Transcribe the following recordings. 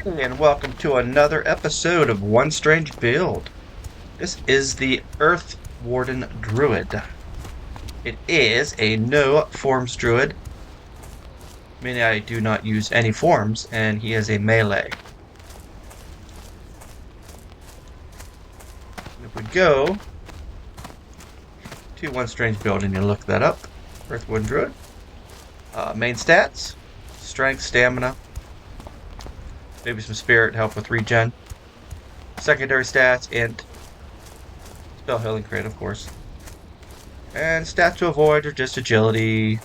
And welcome to another episode of One Strange Build. This is the Earthwarden Druid. It is a no forms druid, meaning I do not use any forms, and he is a melee. If we go to One Strange Build and you look that up, Earthwarden Druid, main stats, strength, stamina, maybe some spirit to help with regen. Secondary stats, int, spell healing crate, of course. And stats to avoid are just agility,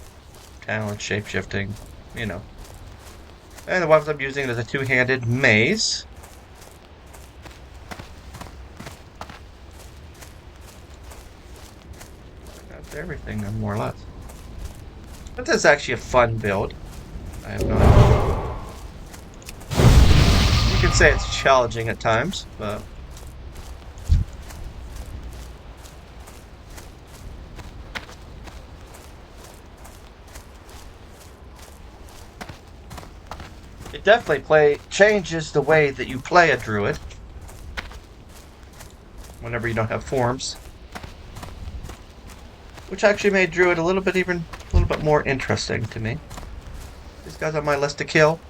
talent, shapeshifting, you know. And the weapons I'm using is a two-handed mace. That's everything, more or less. But this is actually a fun build. I have no idea. You can say it's challenging at times, but it definitely changes the way that you play a druid whenever you don't have forms, which actually made druid a little bit more interesting to me. These guys on my list to kill.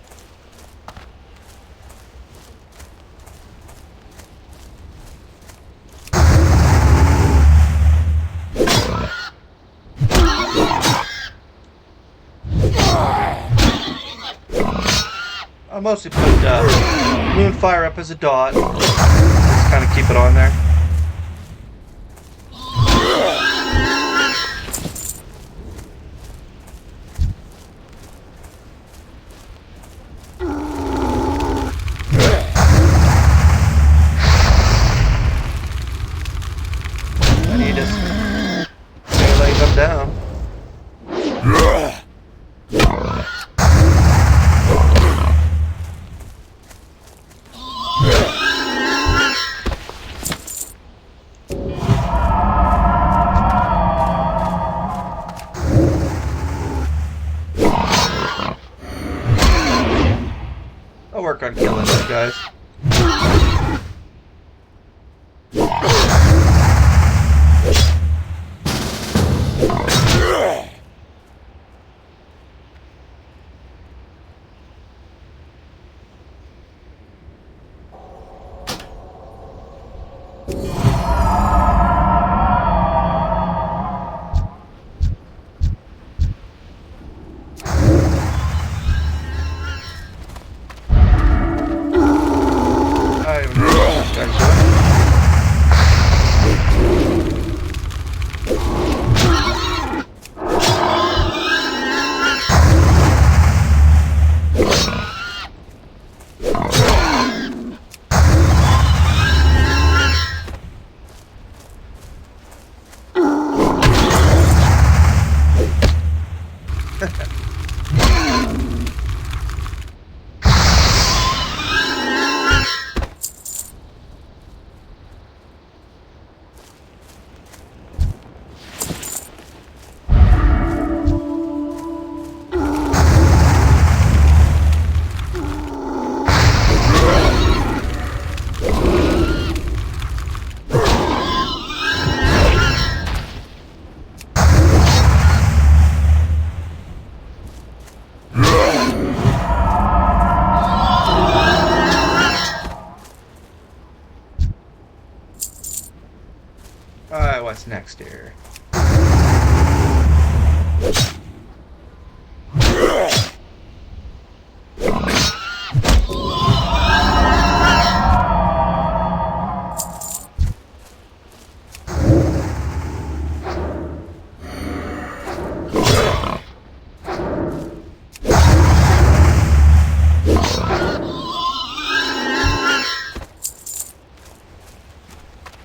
I mostly put Moonfire up as a dot. Just kind of keep it on there. And he just lays them down. I'll work on killing those guys. Alright, what's next here?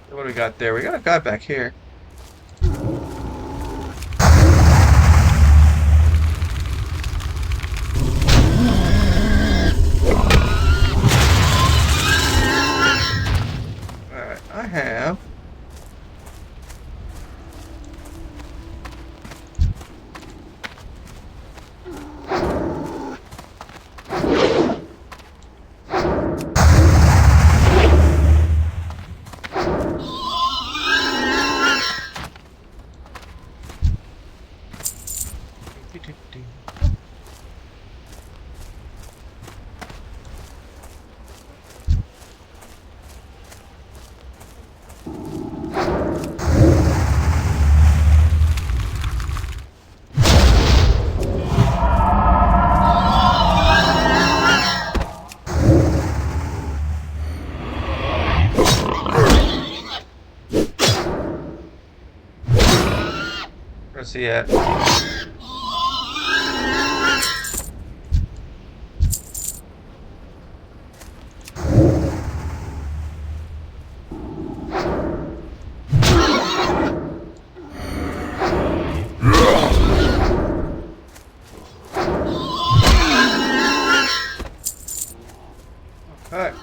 What do we got there? We got a guy back here. Alright, I have he at? Okay.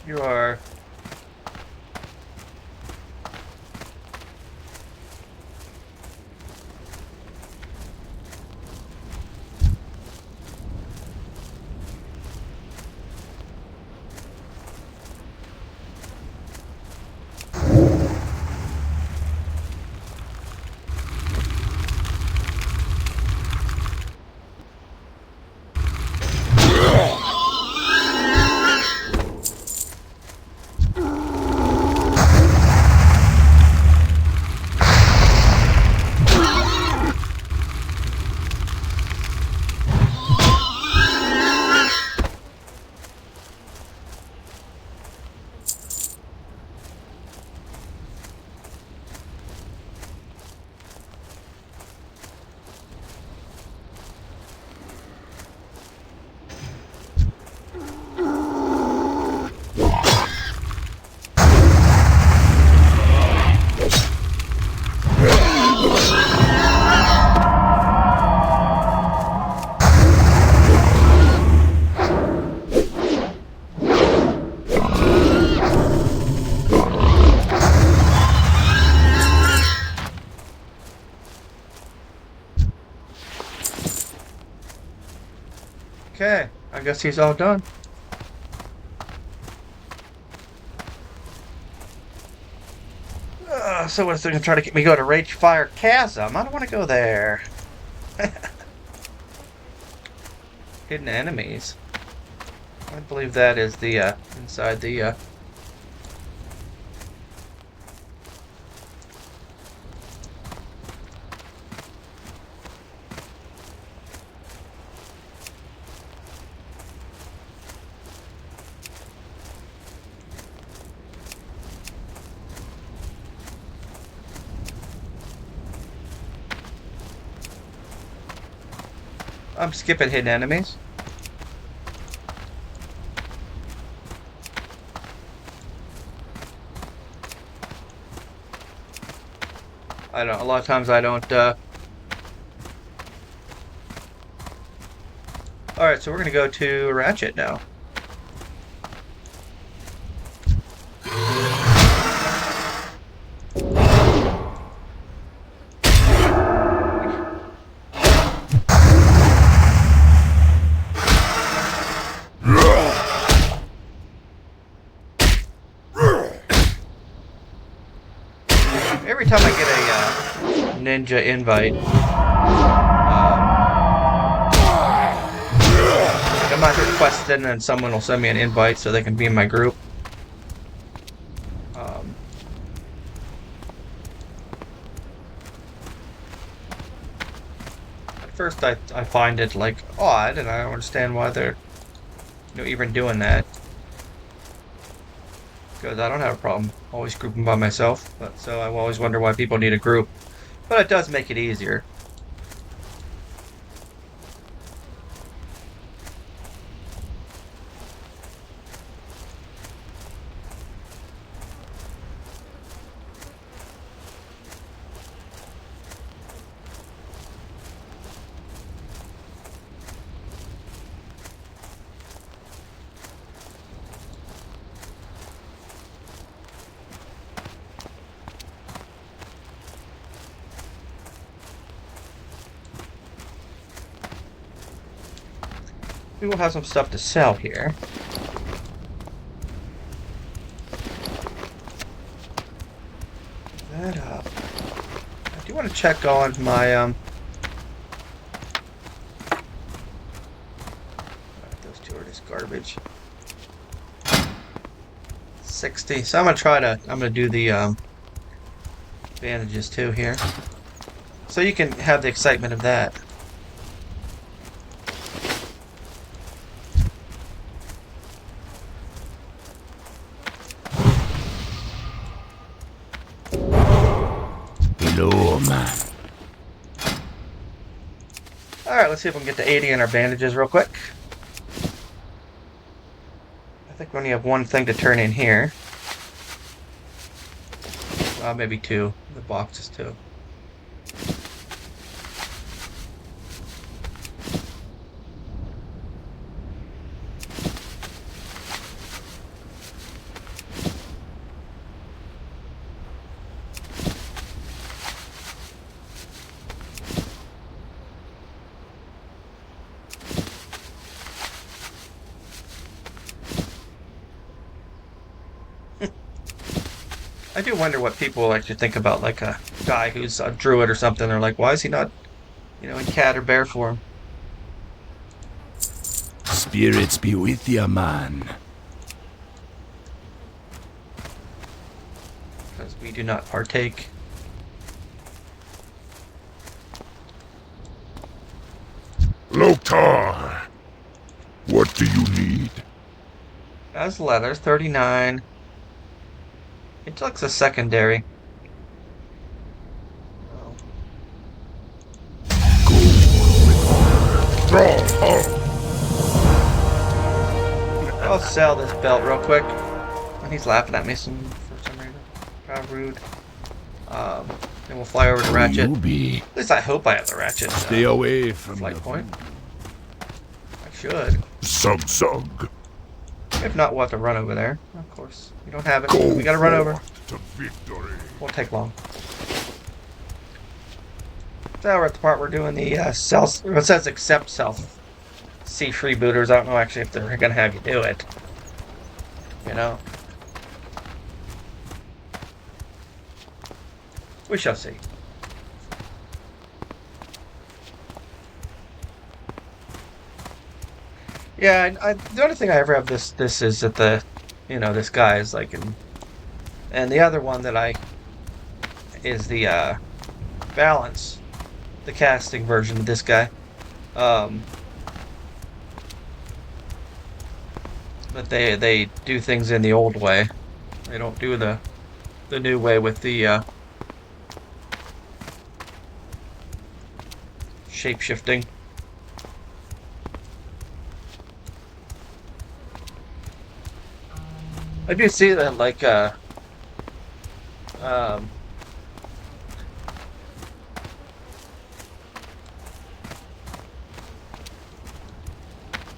You are. Okay, I guess he's all done. So what's they gonna try to get me to go to Ragefire Chasm? I don't want to go there. Hidden enemies. I believe that is the inside the I'm skipping hidden enemies. I don't. A lot of times I don't. All right, so we're gonna go to Ratchet now. Every time I get a ninja invite, I'm not requesting, and someone will send me an invite so they can be in my group. At first, I find it like odd, and I don't understand why they're even doing that. Because I don't have a problem always grouping by myself, but so I always wonder why people need a group. But it does make it easier. We will have some stuff to sell here. That up. I do want to check on my those two are just garbage. 60. So I'm gonna do the bandages too here. So you can have the excitement of that. Hello, man. Alright, let's see if we can get to 80 in our bandages real quick. I think we only have one thing to turn in here. Maybe two. The box is two. I do wonder what people actually think about, like a guy who's a druid or something. They're like, why is he not, in cat or bear form? Spirits be with ya, man. Because we do not partake. Loktar! What do you need? As leather, 39. Intellect's a secondary. Oh. I'll sell this belt real quick. And he's laughing at me for some reason. How rude. Then we'll fly over to Ratchet. At least I hope I have the Ratchet. Stay away from flight point. I should. Zug. If not, we'll have to run over there. Of course. We don't have it. We gotta run over. To victory. Won't take long. So we're at the part we're doing the self. It says accept self. See freebooters. I don't know actually if they're gonna have you do it. We shall see. Yeah, the only thing I ever have this is that this guy is like and the other one that is the balance, the casting version of this guy. But they do things in the old way. They don't do the new way with the shapeshifting. I do see that, like,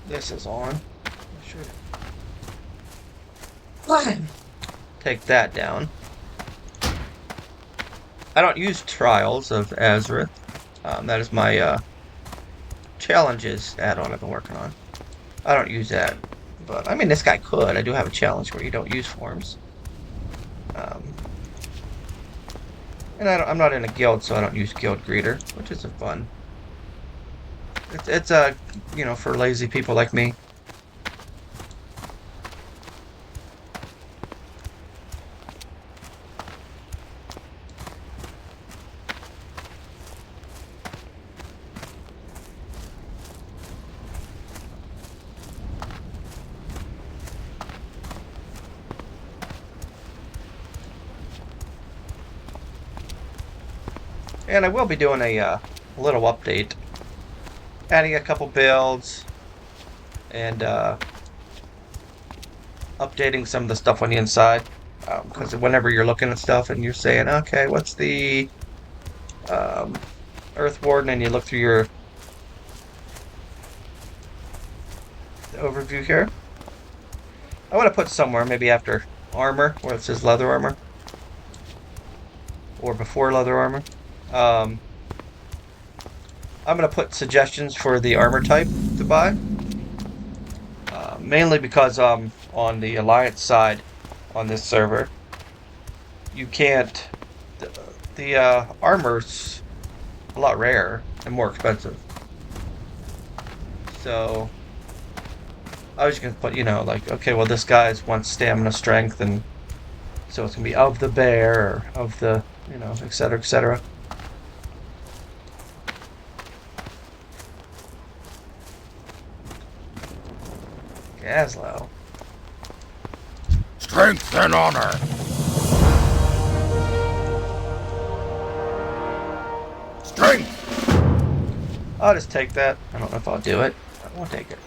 This is on. I should take that down. I don't use Trials of Azereth. That is my challenges add-on I've been working on. I don't use that. But, I mean, this guy could. I do have a challenge where you don't use forms. And I'm not in a guild, so I don't use Guild Greeter, which is fun. It's you know, for lazy people like me. And I will be doing a little update, adding a couple builds, and updating some of the stuff on the inside. Because whenever you're looking at stuff and you're saying, okay, what's the Earthwarden, and you look through your overview here, I want to put somewhere, maybe after armor, where it says leather armor, or before leather armor. I'm going to put suggestions for the armor type to buy. Mainly because on the Alliance side on this server, you can't... The armor's a lot rarer and more expensive. So I was just going to put, you know, like, okay, well, this guy's wants stamina, strength, and so it's going to be of the bear, or of the, you know, etc., etc. Gaslow. Strength and honor. Strength. I'll just take that. I don't know if I'll do it. I won't take it.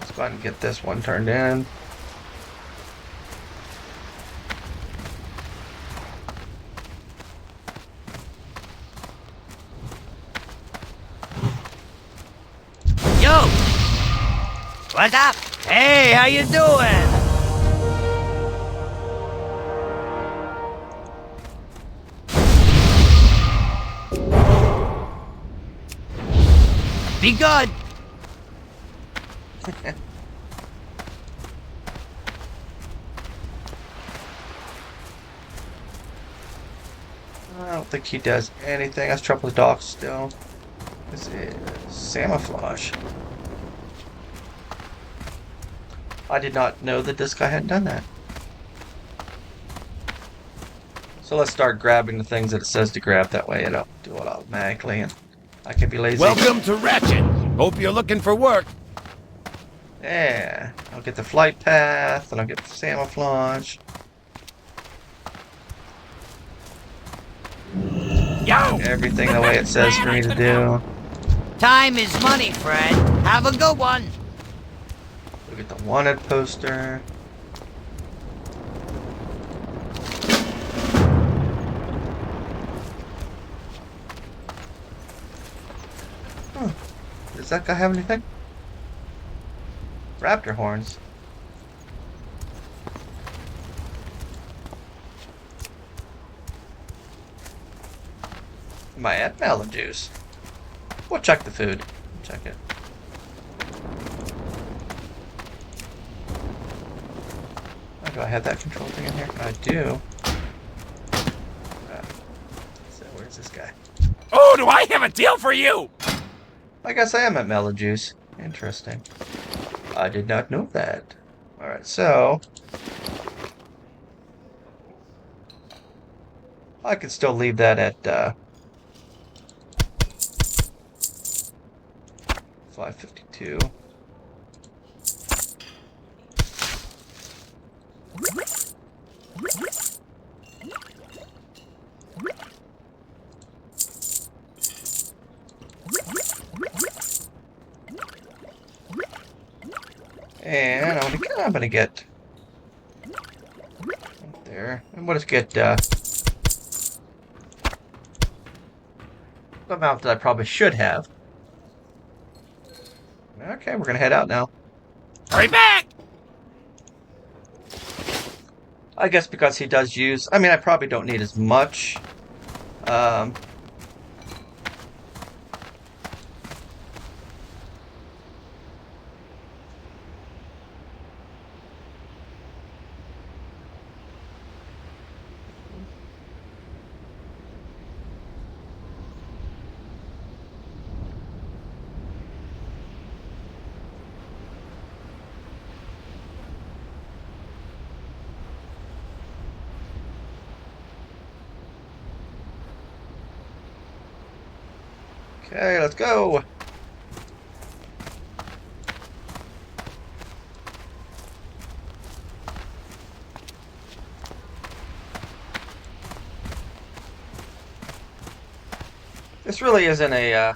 Let's go ahead and get this one turned in. Yo! What's up? Hey, how you doing? Be good. I don't think he does anything. Let's trouble the dock still. This is Camouflage. I did not know that this guy hadn't done that. So let's start grabbing the things that it says to grab. That way it'll do it automatically and I can be lazy. Welcome to Ratchet. Hope you're looking for work. Yeah. I'll get the flight path and I'll get the camouflage. Yo! Everything the way it says for me to do. Time is money, friend. Have a good one. Look at the wanted poster. Huh. Does that guy have anything? Raptor horns. Am I at melon juice? We'll check the food. Check it. Oh, do I have that control thing in here? I do. So where's this guy? Oh, do I have a deal for you? I guess I am at melon juice. Interesting. I did not know that. Alright, so I could still leave that at 552. And I'm gonna get right there. And we'll just get the amount that I probably should have. Okay, we're gonna head out now. Hurry back! I guess because he does use... I mean, I probably don't need as much. Okay, let's go. This really isn't a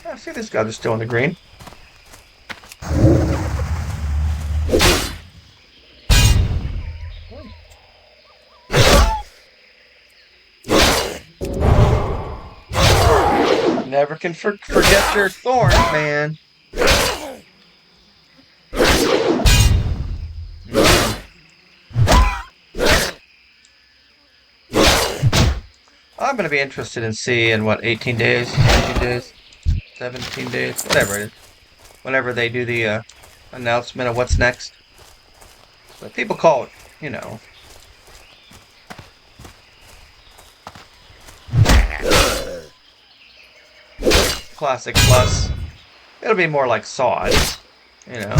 I see these guys are still in the green. Never can forget your thorns, man. I'm going to be interested in seeing what 18 days, 19 days, 17 days, whatever it is. Whenever they do the announcement of what's next. But people call it, you know. Classic Plus. It'll be more like Sod, you know.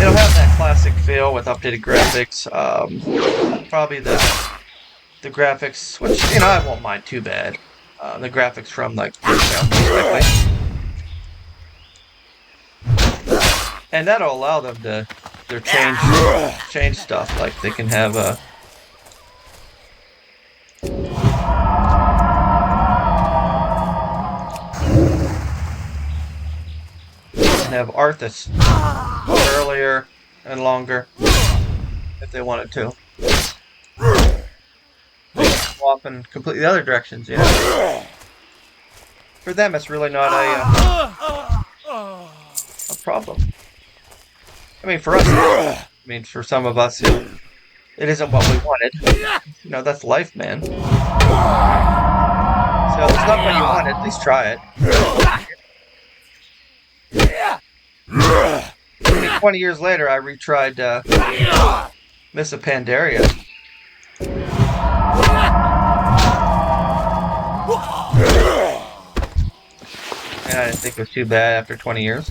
It'll have that classic feel with updated graphics. Probably the graphics, which, you know, I won't mind too bad. The graphics from, like, and that'll allow them to change stuff. Like they can have a Arthas earlier and longer if they wanted to. Swap in completely the other directions, you know. For them, it's really not a problem. I mean, for us, for some of us, it isn't what we wanted. You know, that's life, man. So if it's not what you wanted, at least try it. I mean, 20 years later, I retried Miss of Pandaria. And I didn't think it was too bad after 20 years.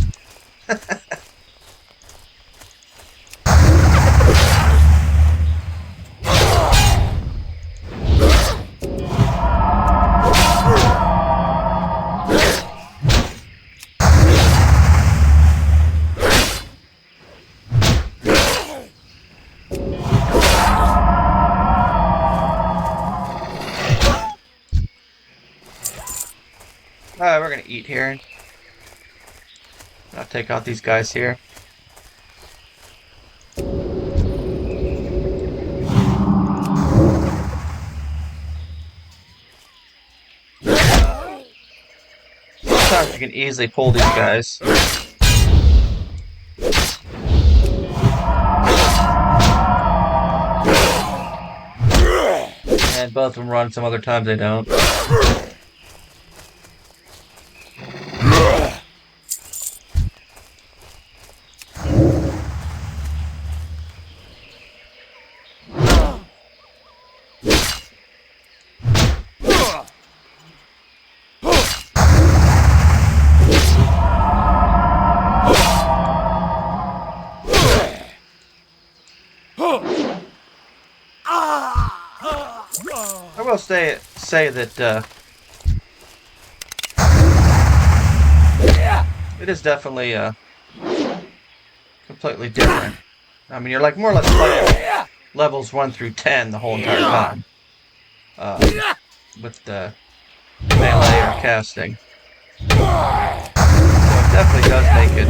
Alright, we're gonna eat here. I'll take out these guys here. Sometimes you can easily pull these guys. And both of them run, some other times they don't. I will say that it is definitely completely different. I mean, you're like more or less playing levels 1 through 10 the whole entire time. with the melee or casting. So it definitely does make it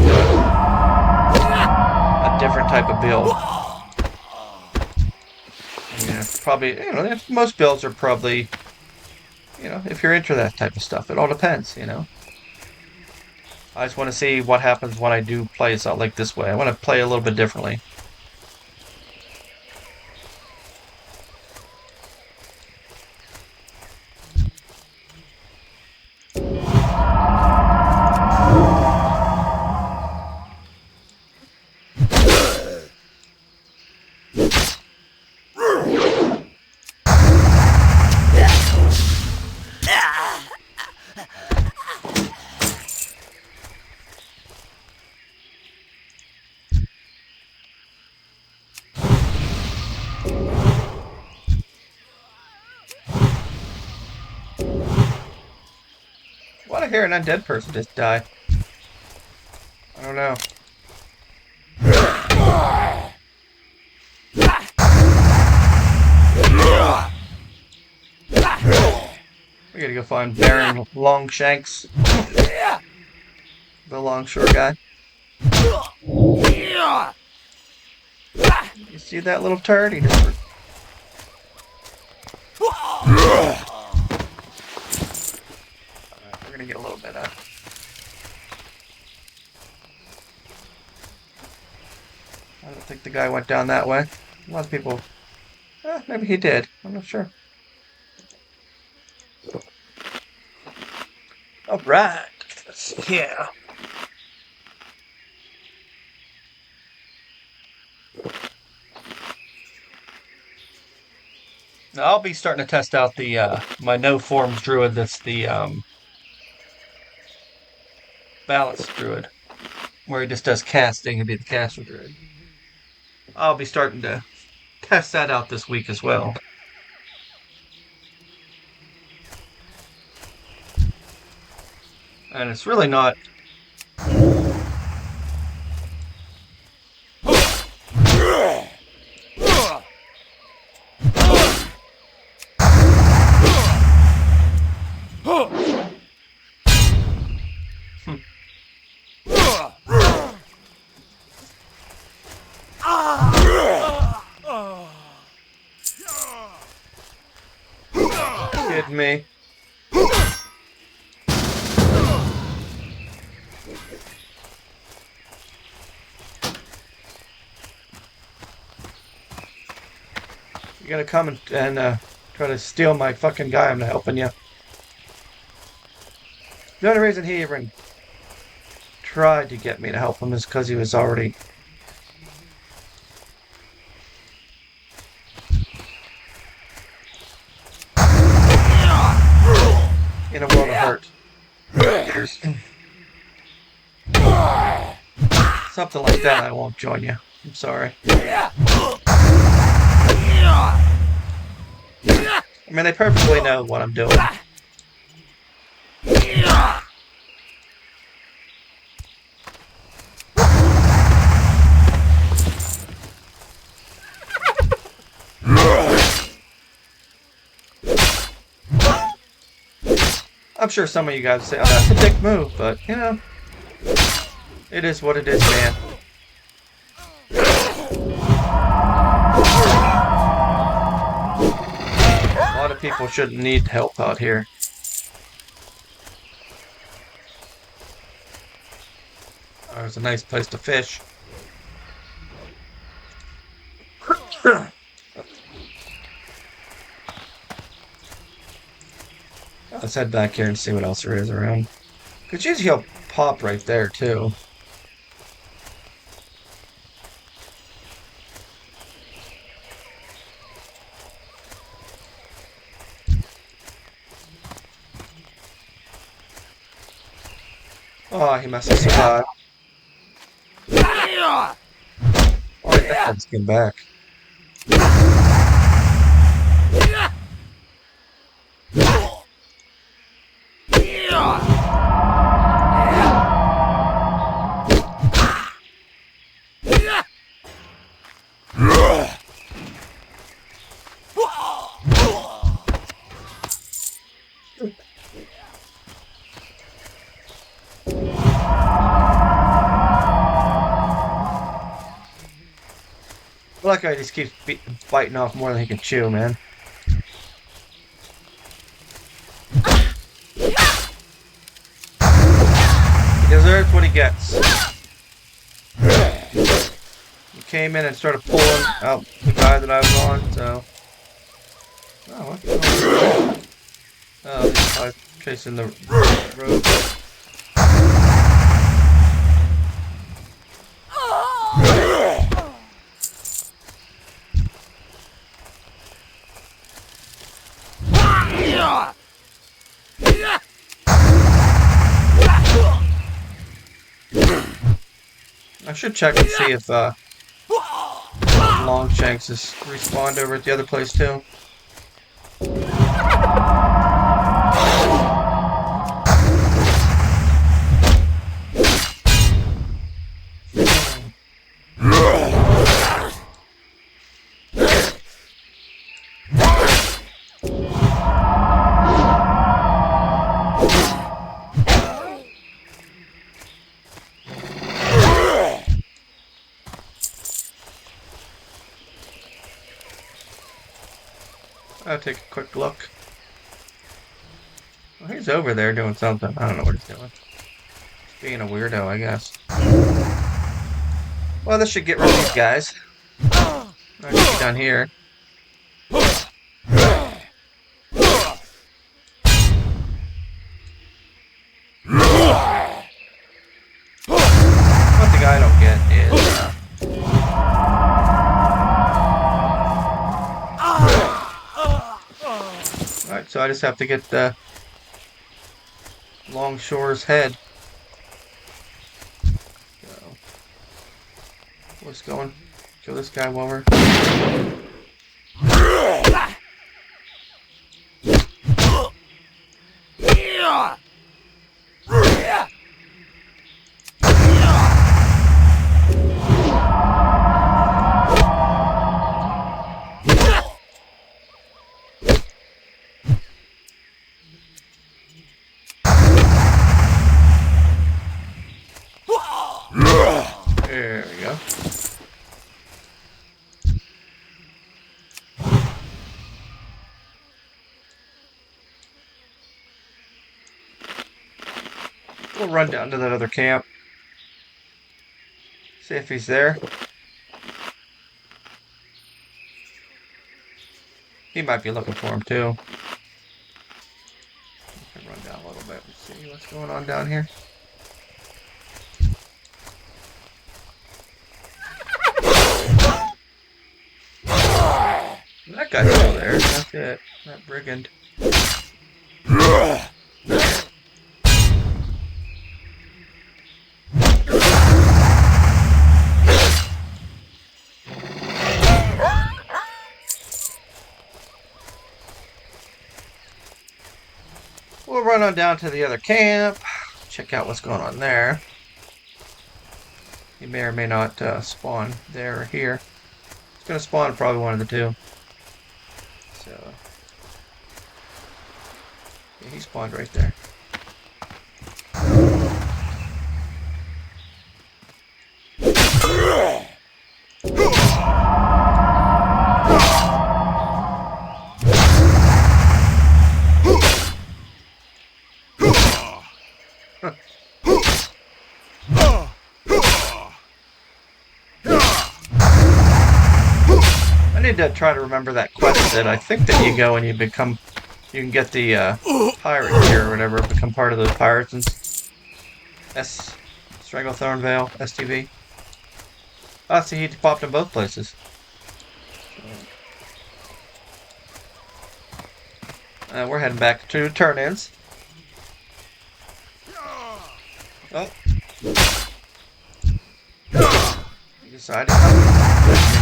a different type of build. I mean, it's probably, most builds are probably, if you're into that type of stuff. It all depends, I just want to see what happens when I do play something like this way. I want to play a little bit differently. Why did I hear an undead person just die? I don't know. We gotta go find Baron Longshanks. The longshore guy. You see that little turd? He just... Alright, we're gonna get a little bit of... I don't think the guy went down that way. A lot of people... maybe he did. I'm not sure. Alright. Let's see here. Now, I'll be starting to test out the my no forms druid. That's the balanced druid, where he just does casting and be the caster druid. I'll be starting to test that out this week as well. And it's really not... Kidding me? You're gonna come and try to steal my fucking guy. I'm not helping you. The only reason he even tried to get me to help him is because he was already... in a world of hurt. Something like that, I won't join you. I'm sorry. I mean, they perfectly know what I'm doing. I'm sure some of you guys say, oh, that's a dick move, but, it is what it is, man. A lot of people shouldn't need help out here. Oh, there's a nice place to fish. Let's head back here and see what else there is around. Because usually he'll pop right there, too. Oh, he must have survived. Oh, let's get back. Well, that guy just keeps biting off more than he can chew, man. He deserves what he gets. He came in and started pulling out the guy that I was on, so... Oh, what's going on? Oh, he's probably chasing the road. I should check and see if Longshanks is respawned over at the other place too. I'll take a quick look. Well, he's over there doing something. I don't know what he's doing. Just being a weirdo, I guess. Well, this should get rid of these guys. I should be done here. One thing I don't get is... Alright, so I just have to get the Longshore's head. So, what's going? Kill this guy while we're... There we go. We'll run down to that other camp. See if he's there. He might be looking for him too. We can run down a little bit and see what's going on down here. That guy's still there. That's it. That brigand. We'll run on down to the other camp. Check out what's going on there. He may or may not spawn there or here. It's going to spawn probably one of the two. So, yeah, he spawned right there. I need to try to remember that quest that I think that you go and you become, you can get the pirate gear or whatever, become part of the pirates and Stranglethorn Veil, STV. Ah, see, he popped in both places. We're heading back to turn-ins. Oh. He decided to come with me.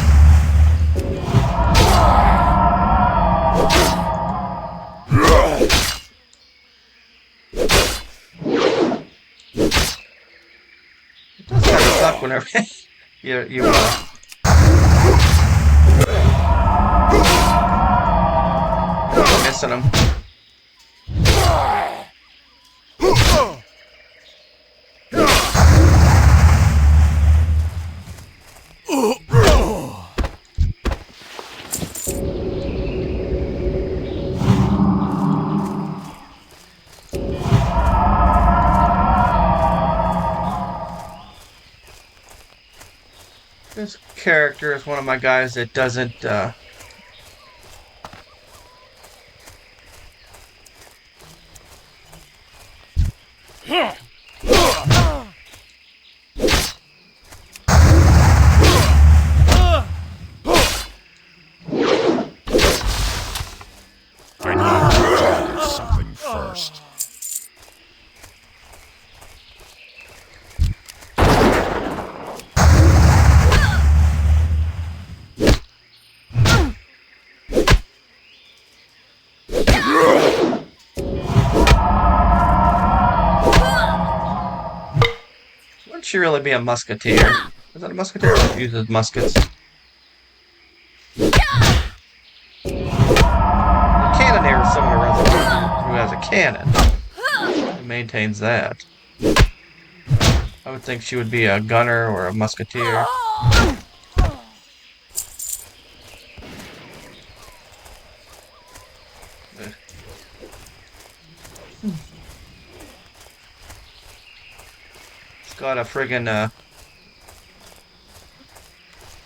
It does kind of suck whenever you missing him. This character is one of my guys that doesn't I need to tell you something first. Wouldn't she really be a musketeer? Is that a musketeer that uses muskets? A cannoneer is someone who runs around who has a cannon. Who maintains that. I would think she would be a gunner or a musketeer. It's got a friggin'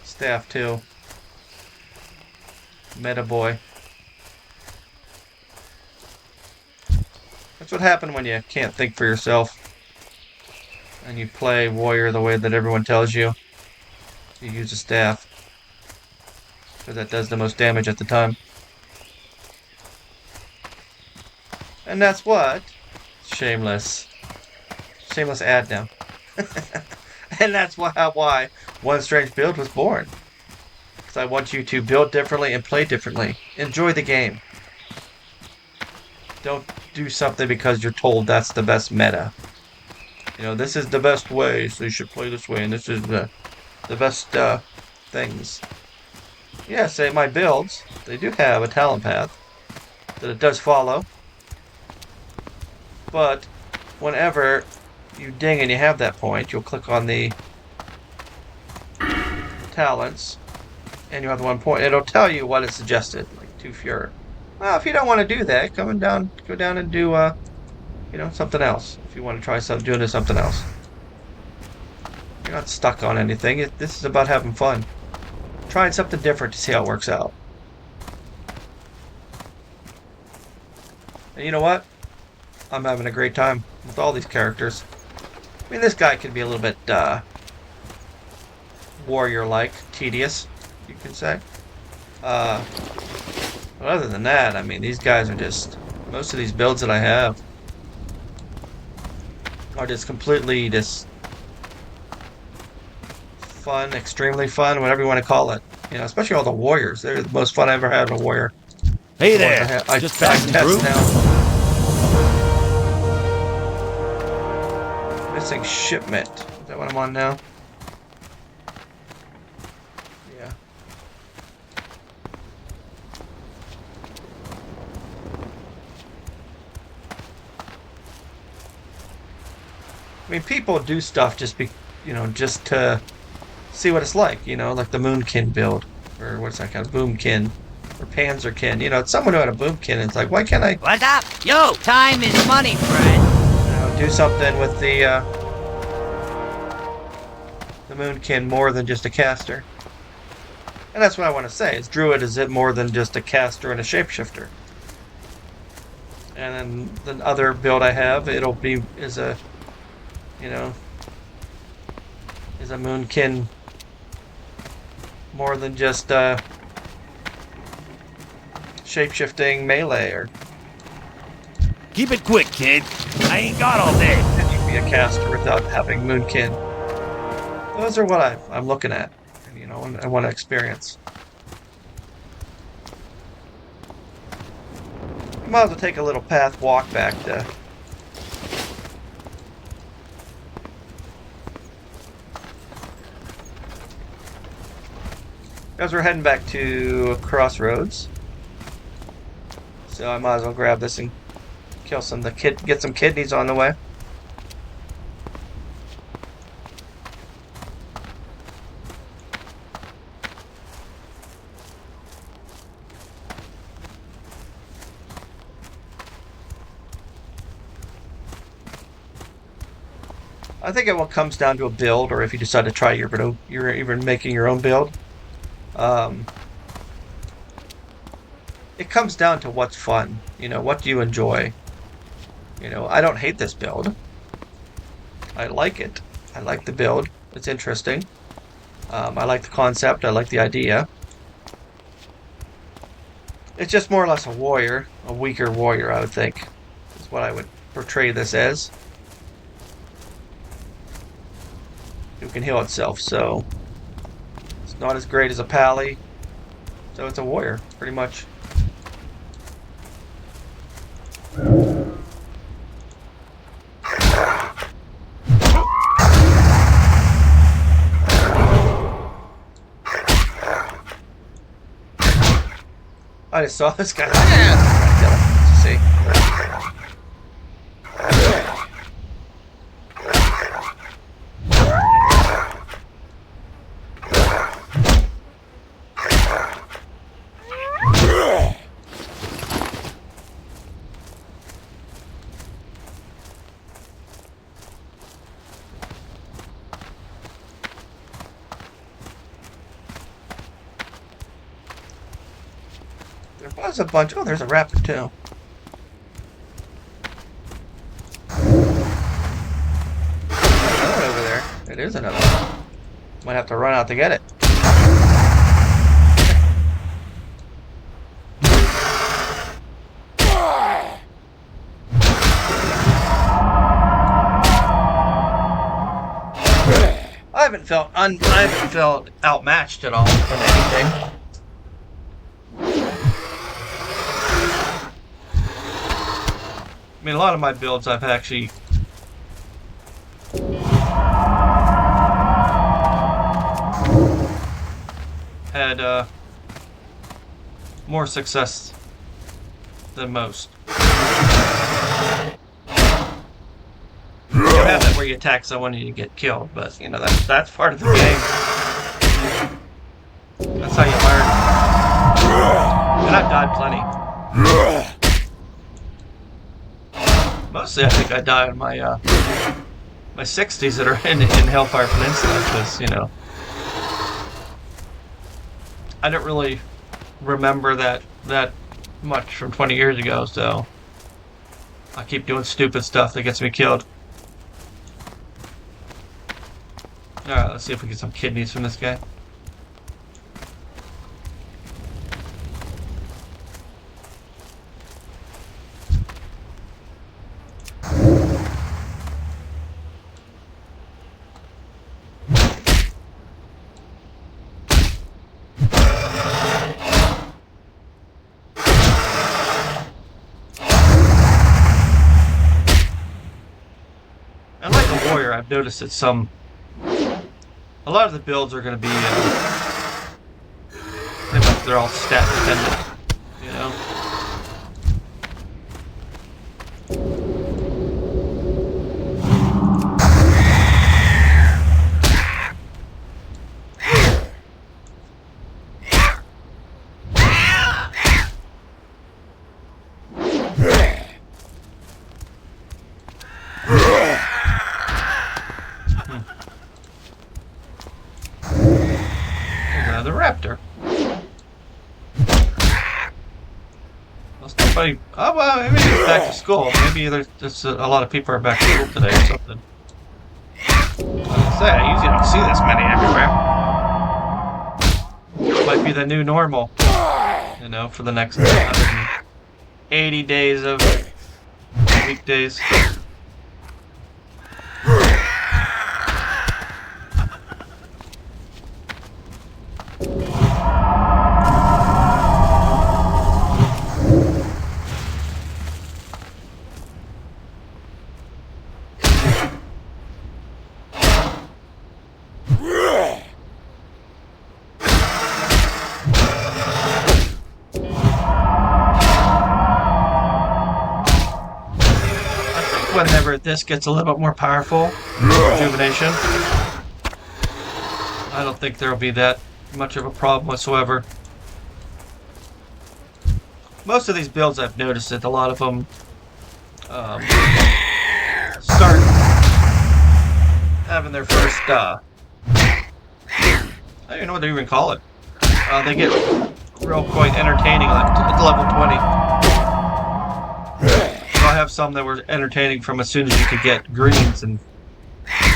staff too. Meta boy. That's what happened when you can't think for yourself. And you play warrior the way that everyone tells you. You use a staff. Because that does the most damage at the time. And that's what? Shameless. Shameless ad now. And that's why One Strange Build was born. Because I want you to build differently and play differently. Enjoy the game. Don't do something because you're told that's the best meta. You know, this is the best way, so you should play this way, and this is the best things. Yeah, say my builds, they do have a talent path that it does follow. But whenever you ding and you have that point, you'll click on the talents, and you have the 1 point. It'll tell you what is suggested, like 2 Fury. Well, if you don't want to do that, go down and do you know, something else. If you want to try doing something else, you're not stuck on anything. This is about having fun, trying something different to see how it works out. And you know what? I'm having a great time with all these characters. I mean, this guy can be a little bit warrior-like, tedious, you can say. But other than that, I mean, these guys are just... Most of these builds that I have are just completely just fun, extremely fun, whatever you want to call it. You know, especially all the warriors. They're the most fun I ever had in a warrior. Hey there. I Just test passing through. now. Missing shipment. Is that what I'm on now? Yeah. I mean, people do stuff just just to see what it's like, you know, like the moonkin build, or what's that kind of boomkin, or panzerkin. You know, it's someone who had a boomkin. It's like, why can't I? What's up? Yo, time is money, friend. You know, do something with the moonkin more than just a caster. And that's what I want to say. Is druid is it more than just a caster and a shapeshifter? And then the other build I have, is a moonkin more than just shapeshifting melee, or Keep it quick, kid. I ain't got all day. can you be a caster without having moonkin? Those are what I'm looking at, and, you know, and I want to experience. I might as well take a little path walk back to. As we're heading back to Crossroads, so I might as well grab this and kill get some kidneys on the way. I think it comes down to a build, or if you decide to try you're even making your own build. Um, it comes down to what's fun. You know, what do you enjoy? You know, I don't hate this build. I like it. I like the build. It's interesting. I like the concept. I like the idea. It's just more or less a warrior, a weaker warrior, I would think, is what I would portray this as. Who can heal itself, so it's not as great as a pally. So it's a warrior, pretty much. I just saw this guy. Let's see. There was a bunch. Oh, there's a raptor too. Another one over there. It is another one. Might have to run out to get it. I haven't felt outmatched at all from anything. I mean, a lot of my builds I've actually had more success than most. You have that where you attack someone and you get killed, but you know that's part of the game. That's how you learn. And I've died plenty. Mostly, I think I died in my my 60s that are in Hellfire Peninsula, because you know I don't really remember that much from 20 years ago, so I keep doing stupid stuff that gets me killed. Alright, let's see if we get some kidneys from this guy. And like a warrior, I've noticed that a lot of the builds are going to be pretty much they're all stat dependent, you know. The raptor. Well, somebody. Oh well, maybe it's back to school. Maybe there's just a lot of people are back to school today or something. I usually don't see this many everywhere. It might be the new normal, you know, for the next 180 days of weekdays. Whenever this gets a little bit more powerful, rejuvenation, I don't think there will be that much of a problem whatsoever. Most of these builds I've noticed that a lot of them start having their first, I don't even know what they even call it. They get real quite entertaining at level 20. So I have some that were entertaining from as soon as you could get greens and,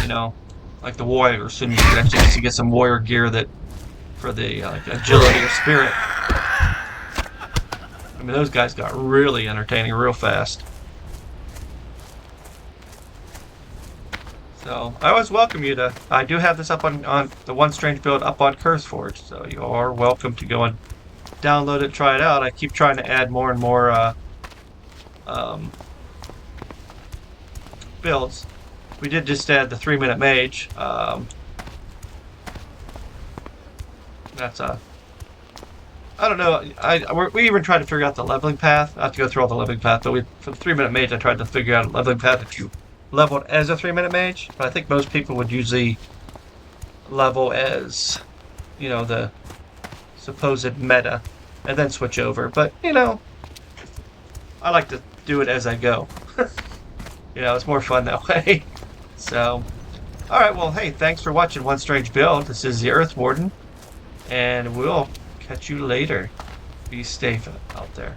you know, like the warrior, as soon as you could actually get some warrior gear that, for the like agility or spirit. I mean, those guys got really entertaining real fast. So I always welcome you to. I do have this up on the One Strange build up on CurseForge, so you are welcome to go and download it, try it out. I keep trying to add more and more builds. We did just add the 3-minute mage. That's a. I don't know. We even tried to figure out the leveling path. I have to go through all the leveling path, but for the 3-minute mage, I tried to figure out a leveling path if you leveled as a 3-minute mage. But I think most people would usually level as, you know, the supposed meta, and then switch over. But you know, I like to do it as I go. You know, it's more fun that way. So, all right. Well, hey, thanks for watching One Strange Build. This is the Earthwarden, and we'll catch you later. Be safe out there.